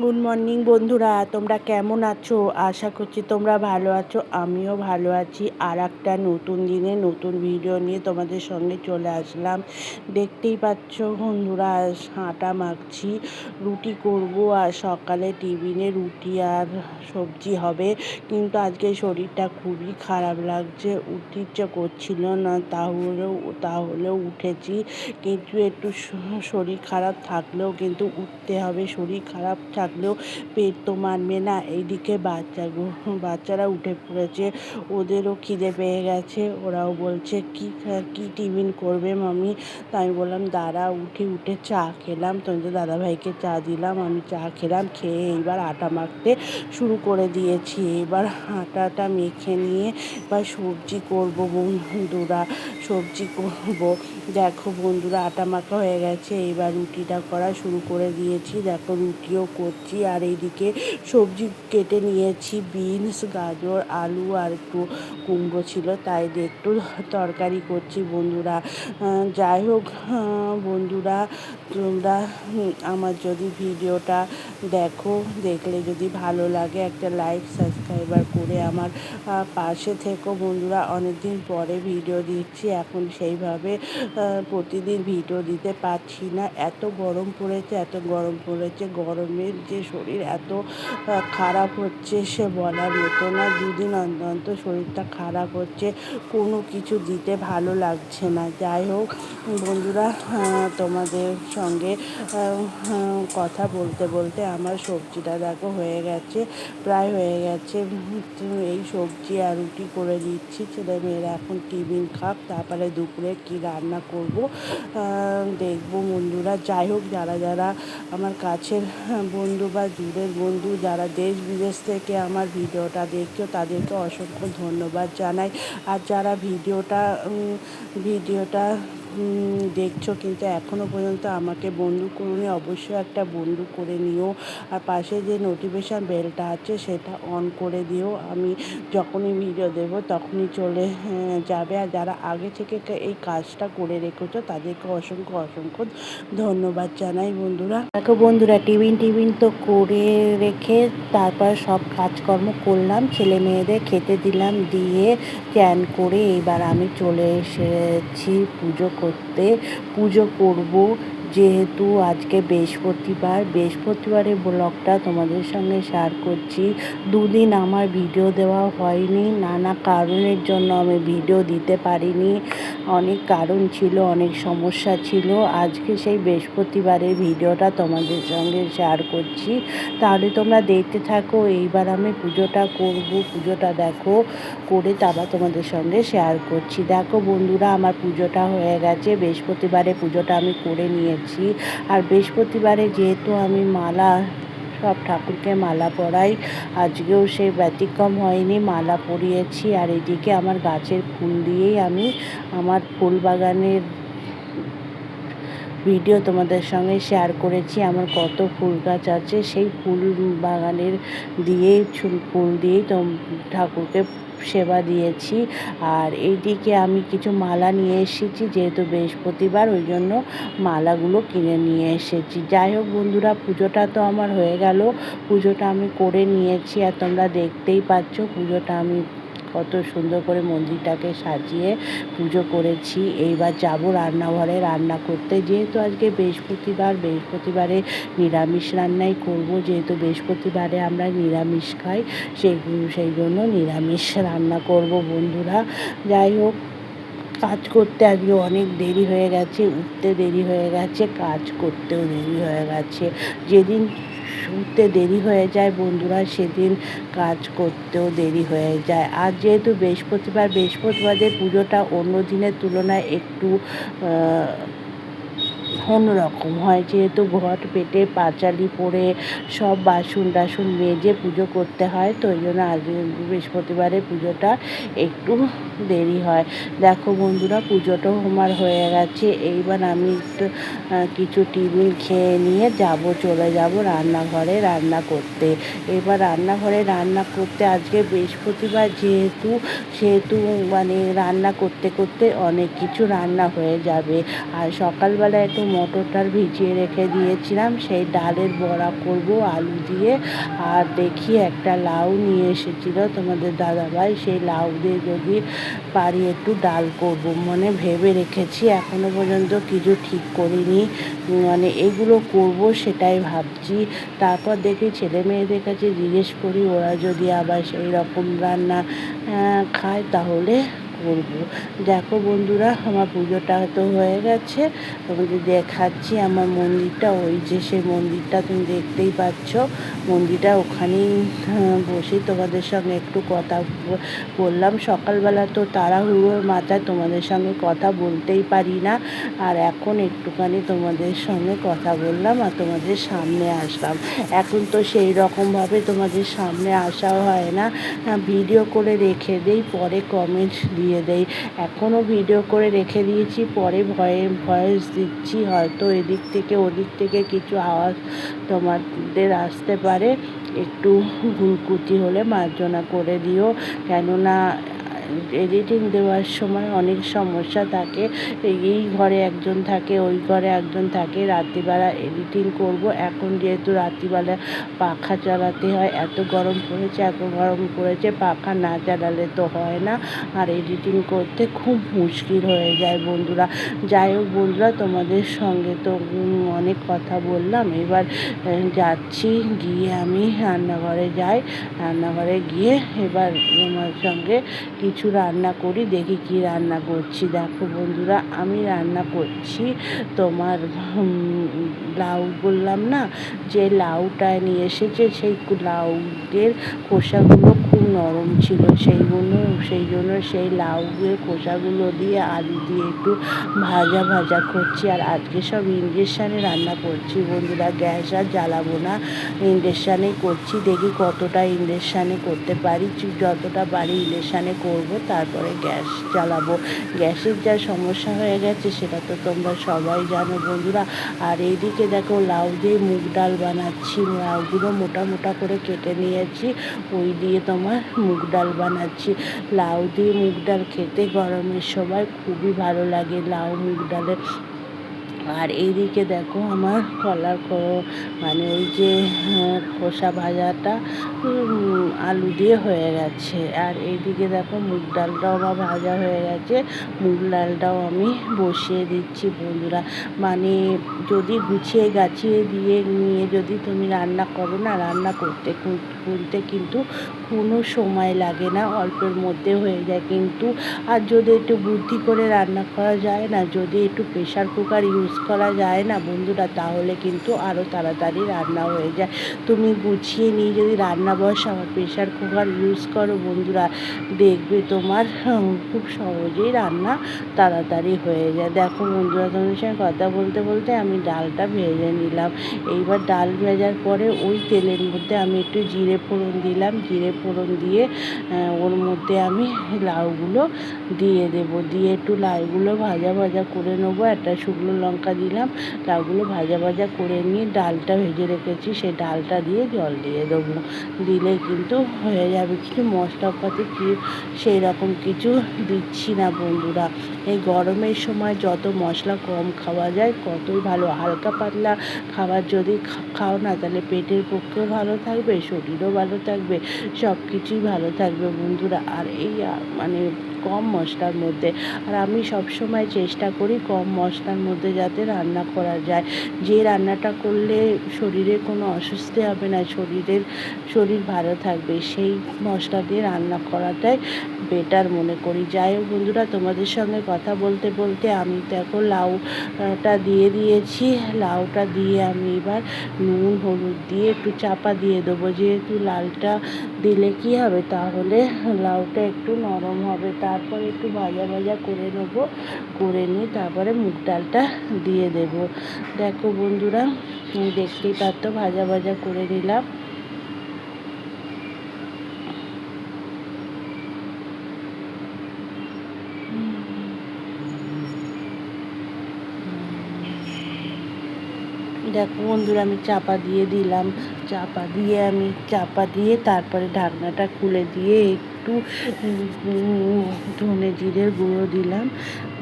Good morning বন্ধুরা, তোমরা কেমন আছো? আশা করছি তোমরা ভালো আছো। আমিও ভালো আছি। আর একটা নতুন দিনে নতুন ভিডিও নিয়ে তোমাদের সঙ্গে চলে আসলাম। দেখতেই পাচ্ছ বন্ধুরা, আটা মাখছি, রুটি করব। আর সকালে টিফিনে রুটি আর সবজি হবে। কিন্তু আজকে শরীরটা খুবই খারাপ লাগছে, উঠতে ইচ্ছে করছিল না, তাহলেও উঠেছি। কিন্তু একটু শরীর খারাপ থাকলেও কিন্তু উঠতে হবে। শরীর খারাপ থাকলেও পেট তো মানবে না। এইদিকে বাচ্চারা উঠে পড়েছে, ওদেরও খিদে পেয়ে গেছে। ওরাও বলছে কি টিফিন করবে মাম্মি? তা আমি বললাম দাঁড়া, উঠে চা খেলাম, তোমাদের দাদাভাইকে চা দিলাম, আমি চা খেলাম। খেয়ে এইবার আটা মাখতে শুরু করে দিয়েছি। এবার আটাটা মেখে নিয়ে এবার সবজি করবো বন্ধুরা, সবজি করব। দেখো বন্ধুরা, আটা মাখা হয়ে গেছে, এবার রুটিটা করা শুরু করে দিয়েছি। দেখো রুটিও করছি। আর এইদিকে সবজি কেটে নিয়েছি, বিনস, গাজর, আলু আর একটু কুমড়ো ছিল, তাই দিয়ে একটু তরকারি করছি বন্ধুরা। যাই হোক বন্ধুরা, তোমরা আমার যদি ভিডিওটা দেখো, দেখলে যদি ভালো লাগে একটা লাইক সাবস্ক্রাইবার করে আমার পাশে থেকো বন্ধুরা। অনেকদিন পরে ভিডিও দিচ্ছি, এখন সেইভাবে প্রতিদিন ভিডিও দিতে পারছি না। এত গরম পড়েছে, গরমের যে শরীর এত খারাপ হচ্ছে সে বলার মতো না। দুদিন অন্তর শরীরটা খারাপ হচ্ছে, কোনো কিছু দিতে ভালো লাগছে না। যাই হোক বন্ধুরা, তোমাদের সঙ্গে কথা বলতে বলতে আমার সবজিটা দেখো হয়ে গেছে, প্রায় হয়ে গেছে। এই সবজি আর রুটি করে দিচ্ছি, ছেলেমেয়েরা এখন টিফিন খাক, তারপরে দুপুরে কি রান্না করব দেখবো বন্ধুরা। যাই হোক, যারা যারা আমার কাছের বন্ধু বা দূরের বন্ধু, যারা দেশ বিদেশ থেকে আমার ভিডিওটা দেখছো, তাদেরকে অসংখ্য ধন্যবাদ জানাই। আর যারা ভিডিওটা দেখছো কিন্তু এখনও পর্যন্ত আমাকে বন্ধু করোনি, অবশ্যই একটা বন্ধু করে নিও। আর পাশে যে নোটিফিকেশান বেলটা আছে সেটা অন করে দিও, আমি যখনই ভিডিও দেব তখনই চলে যাবে। আর যারা আগে থেকে এই কাজটা করে রেখেছো তাদেরকে অসংখ্য ধন্যবাদ জানাই বন্ধুরা। দেখো বন্ধুরা, টিফিন তো করে রেখে তারপর সব কাজকর্ম করলাম, ছেলে মেয়েদের খেতে দিলাম, দিয়ে চান করে এবার আমি চলে এসেছি পুজো করতে। পুজো করব, যেহেতু আজকে বৃহস্পতিবারের ব্লগটা তোমাদের সঙ্গে শেয়ার করছি। দুদিন আমার ভিডিও দেওয়া হয়নি, নানা কারণের জন্য আমি ভিডিও দিতে পারিনি। অনেক কারণ ছিল, অনেক সমস্যা ছিল। আজকে সেই বৃহস্পতিবারের ভিডিওটা তোমাদের সঙ্গে শেয়ার করছি, তাহলে তোমরা দেখতে থাকো। এইবার আমি পুজোটা করব, পুজোটা দেখো, করে তারপর তোমাদের সঙ্গে শেয়ার করছি। দেখো বন্ধুরা, আমার পুজোটা হয়ে গেছে, বৃহস্পতিবারে পুজোটা আমি করে নিয়েছি। আর বৃহস্পতিবারে যেহেতু আমি সব ঠাকুরকে মালা পরাই, আজকেও সে ব্যতিক্রম হয়নি, মালা পরিয়েছি। আর এদিকে আমার গাছের ফুল দিয়েই আমি আমার ফুল বাগানের ভিডিও তোমাদের সঙ্গে শেয়ার করেছি। আমার কত ফুল গাছ আছে, সেই ফুল বাগানের ফুল দিয়েই ঠাকুরকে সেবা দিয়েছি। আর এইদিকে আমি কিছু মালা নিয়ে এসেছি, যেহেতু বৃহস্পতিবার, ওই জন্য মালাগুলো কিনে নিয়ে এসেছি। যাই হোক বন্ধুরা, পুজোটা তো আমার হয়ে গেল, পুজোটা আমি করে নিয়েছি। আর তোমরা দেখতেই পাচ্ছ পুজোটা আমি কত সুন্দর করে মন্দিরটাকে সাজিয়ে পুজো করেছি। এইবার যাব রান্নাঘরে রান্না করতে, যেহেতু আজকে বৃহস্পতিবারে নিরামিষ রান্নাই করব, যেহেতু বৃহস্পতিবারে আমরা নিরামিষ খাই, সেই জন্য নিরামিষ রান্না করব বন্ধুরা। যাই হোক, কাজ করতে আজকে অনেক দেরি হয়ে গেছে, উঠতে দেরি হয়ে গেছে, কাজ করতেও দেরি হয়ে গেছে। যেদিন উঠতে দেরি হয়ে যায় বন্ধুরা, সেদিন কাজ করতেও দেরি হয়ে যায়। আর যেহেতু বৃহস্পতিবারের পুজোটা অন্য দিনের তুলনায় একটু অন্যরকম হয়, যেহেতু ঘট পেটে পাঁচালি পরে সব বাসন টাসন মেজে পুজো করতে হয়, তো ওই জন্য আজ বৃহস্পতিবারের পুজোটা একটু দেরি হয়। দেখো বন্ধুরা, পুজোটাও আমার হয়ে গেছে। এইবার আমি একটু কিছু টিফিন খেয়ে নিয়ে চলে যাব রান্নাঘরে রান্না করতে। এবার রান্নাঘরে রান্না করতে, আজকে বৃহস্পতিবার সেহেতু মানে রান্না করতে করতে অনেক কিছু রান্না হয়ে যাবে। আর সকালবেলা একটু মটরটা ভিজিয়ে রেখে দিয়েছিলাম, সেই ডালের বড়া করব আলু দিয়ে। আর দেখি একটা লাউ নিয়ে এসেছিলো তোমাদের দাদাভাই, সেই লাউ দিয়ে যদি পারি একটু ডাল করব মানে ভেবে রেখেছি। এখনো পর্যন্ত কিছু ঠিক করিনি, মানে এগুলো করব সেটাই ভাবছি। তারপর দেখি ছেলে মেয়েদের কাছে জিজ্ঞেস করি, ওরা যদি আবার সেই রকম রান্না খায় তাহলে করব। দেখো বন্ধুরা, আমার পুজোটা তো হয়ে গেছে, তোমাদের দেখাচ্ছি আমার মন্দিরটা। ওই যে সেই মন্দিরটা তুমি দেখতেই পাচ্ছ, মন্দিরটা ওখানেই বসে তোমাদের সঙ্গে একটু কথা বললাম। সকালবেলা তো তাড়াহুড়োর মাথায় তোমাদের সঙ্গে কথা বলতেই পারি না, আর এখন একটুখানি তোমাদের সঙ্গে কথা বললাম আর তোমাদের সামনে আসলাম। এখন তো সেই রকমভাবে তোমাদের সামনে আসাও হয় না, ভিডিও করে রেখে দেই, পরে কমেন্ট দিয়ে দেই। এখনও ভিডিও করে রেখে দিয়েছি, পরে ভয়েস দিচ্ছি, হয়তো এদিক থেকে ওদিক থেকে কিছু আওয়াজ তোমাদের আসতে পারে, একটু ভুলকুটি হলে মার্জনা করে দিও। কেননা এডিটিং দেওয়ার সময় অনেক সমস্যা থাকে, এই ঘরে একজন থাকে, ওই ঘরে একজন থাকে। রাত্রিবেলা এডিটিং করব, এখন যেহেতু রাত্রিবেলা পাখা চালাতে হয়, এত গরম পড়েছে, পাখা না চালালে তো হয় না, আর এডিটিং করতে খুব মুশকিল হয়ে যায় বন্ধুরা। যাই হোক বন্ধুরা, তোমাদের সঙ্গে তো অনেক কথা বললাম, এবার যাচ্ছি, গিয়ে আমি রান্নাঘরে যাই, রান্নাঘরে গিয়ে এবার তোমার সঙ্গে কিছু রান্না করি, দেখি কি রান্না করছি। দেখো বন্ধুরা, আমি রান্না করছি তোমার লাউ বললাম না, যে লাউটা নিয়ে এসেছে, সেই লাউয়ের খোসাগুলো খুব নরম ছিল, সেই জন্য সেই লাউয়ের খোসাগুলো দিয়ে আলু দিয়ে একটু ভাজা করছি। আর আজকে সব ইন্ডাকশানে রান্না করছি বন্ধুরা, গ্যাস আর জ্বালাবো না, ইন্ডাকশানেই করছি। দেখি কতটা ইন্ডাকশানে করতে পারি, যতটা পারি ইন্ডাকশানে করব, তারপরে গ্যাস জ্বালাবো। গ্যাসের যা সমস্যা হয়ে গেছে সেটা তো তোমরা সবাই জানো বন্ধুরা। আর এইদিকে দেখো লাউ দিয়ে মুগ ডাল বানাচ্ছি, লাউগুলো মোটা মোটা করে কেটে নিয়েছি, ওই দিয়ে তোমার মুগ ডাল বানাচ্ছি। লাউ দিয়ে মুগ ডাল খেতে গরমের সময় খুবই ভালো লাগে, লাউ মুগ ডালের। আর এইদিকে দেখো আমার কলার মানে ওই যে খোসা ভাজাটা আলু দিয়ে হয়ে গেছে। আর এইদিকে দেখো মুগ ডালটাও আমার ভাজা হয়ে গেছে, মুগ ডালটাও আমি বসিয়ে দিচ্ছি বন্ধুরা। মানে যদি গুছিয়ে গাছিয়ে দিয়ে নিয়ে যদি তুমি রান্না করো না, রান্না করতে কিন্তু কোনো সময় লাগে না, অল্পের মধ্যে হয়ে যায় কিন্তু। আর যদি একটু বুদ্ধি করে রান্না করা যায় না, যদি একটু প্রেশার কুকার ইউজ করা যায় না বন্ধুরা, তাহলে কিন্তু আরও তাড়াতাড়ি রান্না হয়ে যায়। তুমি গুছিয়ে নিয়ে যদি রান্না বসাও, প্রেশার কুকার ইউজ করো বন্ধুরা, দেখবে তোমার খুব সহজেই রান্না তাড়াতাড়ি হয়ে যায়। দেখো বন্ধুরা, তোমাদের সঙ্গে কথা বলতে বলতে আমি ডালটা ভেজে নিলাম। এইবার ডাল ভেজার পরে ওই তেলের মধ্যে আমি একটু জিরে ফোড়ন দিলাম, জিরে ফোড়ন দিয়ে ওর মধ্যে আমি লাউগুলো দিয়ে দেবো, দিয়ে একটু লাউগুলো ভাজা করে নেবো। একটা শুকনো লঙ্কা দিলাম, লাউগুলো ভাজা করে নিয়ে ডালটা ভেজে রেখেছি, সেই ডালটা দিয়ে জল দিয়ে দেবো, দিলে কিন্তু হয়ে যাবে। কিছু মশলাপাতি সেই রকম কিছু দিচ্ছি না বন্ধুরা। এই গরমের সময় যত মশলা কম খাওয়া যায় ততই ভালো। হালকা পাতলা খাবার যদি খাও না, তাহলে পেটের পক্ষেও ভালো থাকবে, শরীরও ভালো থাকবে, সব কিছুই ভালো থাকবে বন্ধুরা। আর এই মানে কম মশলার মধ্যে, আর আমি সবসময় চেষ্টা করি কম মশলার মধ্যে যাতে রান্না করা যায়, যে রান্নাটা করলে শরীরে কোনো অস্বস্তি হবে না, শরীর ভালো থাকবে, সেই মশলা দিয়ে রান্না করাটাই বেটার মনে করি। যাই হোক বন্ধুরা, তোমাদের সঙ্গে কথা বলতে বলতে আমি দেখো লাউটা দিয়ে দিয়েছি, লাউটা দিয়ে আমি এবার নুন হলুদ দিয়ে একটু চাপা দিয়ে দেবো, যেহেতু লালটা দিলে কি হবে, তাহলে লাউটা একটু নরম হবে। তারপর একটু ভাজা করে নেবো, করে নিয়ে তারপরে মুগ ডালটা দিয়ে দেব। দেখো বন্ধুরা, দেখতেই পাচ্ছ ভাজা করে নিলাম। দেখো বন্ধুরা, আমি চাপা দিয়ে দিলাম, চাপা দিয়ে তারপরে ঢাকনাটা খুলে দিয়ে একটু একটু ধনে জিরের গুঁড়ো দিলাম,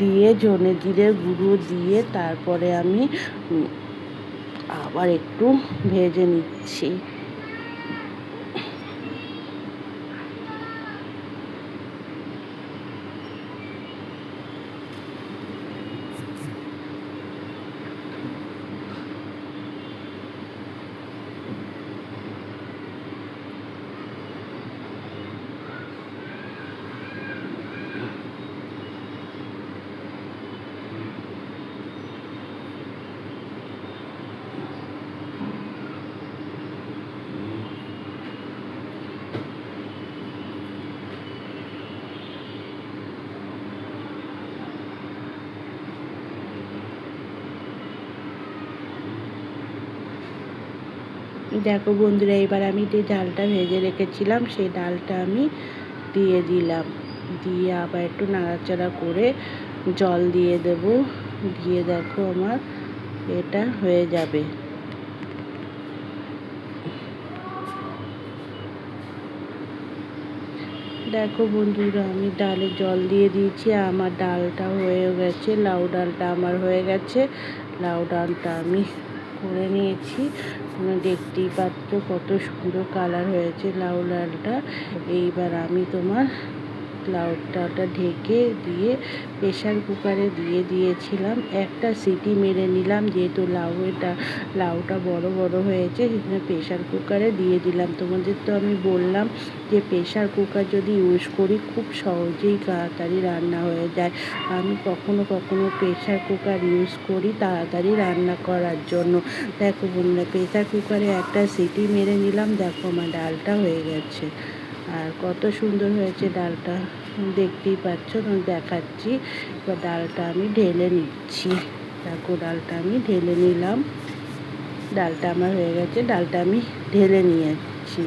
দিয়ে ধনে জিরের গুঁড়ো দিয়ে তারপরে আমি আবার একটু ভেজে নিচ্ছি। দেখো বন্ধুরা, এবার আমি যে ডালটা ভেজে রেখেছিলাম সেই ডালটা আমি দিয়ে দিলাম, দিয়ে আবার একটু নাড়াচাড়া করে জল দিয়ে দেব, দিয়ে দেখো আমার এটা হয়ে যাবে। দেখো বন্ধুরা, আমি ডালে জল দিয়ে দিয়েছি, আমার ডালটা হয়ে গেছে, লাউ ডালটা আমার হয়ে গেছে। লাউ ডালটা আমি করে নিয়েছি, দেখতেই পাচ্ছ কত সুন্দর কালার হয়েছে লাউ ডালটা। এইবার আমি তোমার লাউ ডালটা ঢেকে দিয়ে প্রেশার কুকারে দিয়ে দিয়েছিলাম, একটা সিটি মেরে নিলাম, যেহেতু লাউটা বড় বড় হয়েছে সেখানে প্রেশার কুকারে দিয়ে দিলাম। তোমাদের তো আমি বললাম যে প্রেশার কুকার যদি ইউজ করি খুব সহজেই তাড়াতাড়ি রান্না হয়ে যায়। আমি কখনো কখনো প্রেশার কুকার ইউজ করি তাড়াতাড়ি রান্না করার জন্য। দেখো বন্ধুরা, প্রেশার কুকারে একটা সিটি মেরে নিলাম, দেখো আমার ডালটা হয়ে গেছে। আর কত সুন্দর হয়েছে ডালটা, দেখতেই পাচ্ছ, আমি দেখাচ্ছি। এবার ডালটা আমি ঢেলে নিচ্ছি, দেখো ডালটা আমি ঢেলে নিলাম, ডালটা আমার হয়ে গেছে, ডালটা আমি ঢেলে নিয়েছি।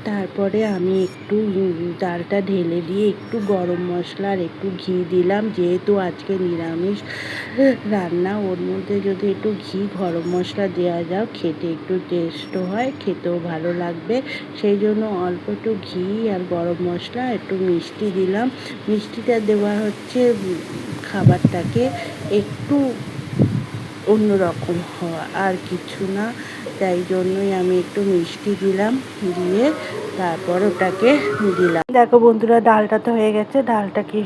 তারপরে আমি একটু ডালটা ঢেলে দিয়ে একটু গরম মশলা আর একটু ঘি দিলাম, যেহেতু আজকে নিরামিষ রান্না, ওর মধ্যে যদি একটু ঘি গরম মশলা দেওয়া যায় খেতে একটু টেস্ট হয়, খেতেও ভালো লাগবে। সেই জন্য অল্প একটু ঘি আর গরম মশলা একটু মিষ্টি দিলাম। মিষ্টিটা দেওয়া হচ্ছে খাবারটাকে একটু অন্যরকম হওয়া, আর কিছু না। তাই জন্যই আমি একটু মিষ্টি দিলাম, দিয়ে তারপর ওটাকে দিলাম। দেখো বন্ধুরা, ডালটা তো হয়ে গেছে, ডালটা কি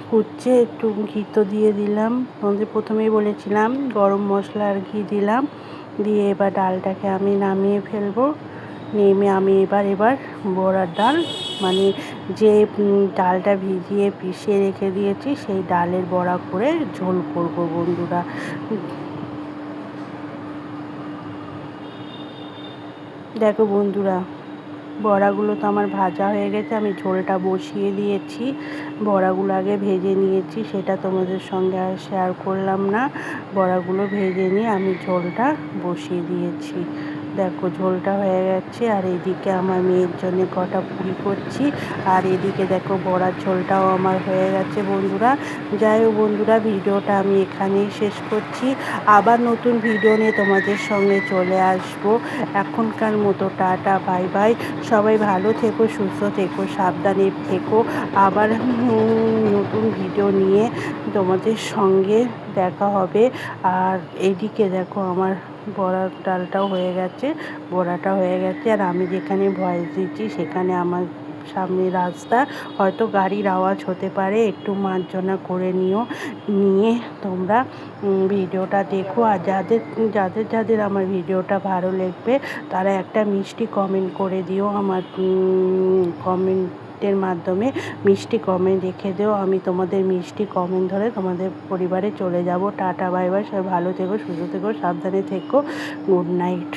ফুটছে, একটু ঘি তো দিয়ে দিলাম, তোমাদের প্রথমেই বলেছিলাম গরম মশলা আর ঘি দিলাম, দিয়ে এবার ডালটাকে আমি নামিয়ে ফেলবো। নেমে আমি এবার বড়ার ডাল, মানে যে ডালটা ভিজিয়ে পিষে রেখে দিয়েছি সেই ডালের বড়া করে ঝোল করব বন্ধুরা। দেখো বন্ধুরা, বড়াগুলো তো আমার ভাজা হয়ে গেছে, আমি ঝোলটা বসিয়ে দিয়েছি। বড়াগুলো আগে ভেজে নিয়েছি, সেটা তোমাদের সঙ্গে আর শেয়ার করলাম না। বড়াগুলো ভেজে নিয়ে আমি ঝোলটা বসিয়ে দিয়েছি। দেখো ঝোলটা হয়ে গেছে, আর এদিকে আমার মেয়ের জন্য কটা পুরি করছি, আর এদিকে দেখো বড়ার ঝোলটাও আমার হয়ে গেছে বন্ধুরা। যাই হোক বন্ধুরা, ভিডিওটা আমি এখানেই শেষ করছি, আবার নতুন ভিডিও নিয়ে তোমাদের সঙ্গে চলে আসব। এখনকার মতো টাটা, বাই বাই। সবাই ভালো থেকো, সুস্থ থেকো, সাবধানে থেকো। আবার নতুন ভিডিও নিয়ে তোমাদের সঙ্গে দেখা হবে। আর এইদিকে দেখো আমার বড়ার ডালটাও হয়ে গেছে, বড়াটা হয়ে গেছে, আর আমি যেখানে ভয়েস দিচ্ছি সেখানে আমার সামনে রাস্তা, হয়তো গাড়ির আওয়াজ হতে পারে, একটু মার্জনা করে নিয়ে তোমরা ভিডিওটা দেখো। আর যাদের আমার ভিডিওটা ভালো লাগবে তারা একটা মিষ্টি কমেন্ট করে দিও, আমার কমেন্টের মাধ্যমে মিষ্টি কমেন্ট রেখে দিও, আমি তোমাদের মিষ্টি কমেন্ট ধরে তোমাদের পরিবারে চলে যাব। টাটা, বাই বাই, সবাই ভালো থেকো, সুস্থ থেকো, সাবধানে থেকো, গুড নাইট।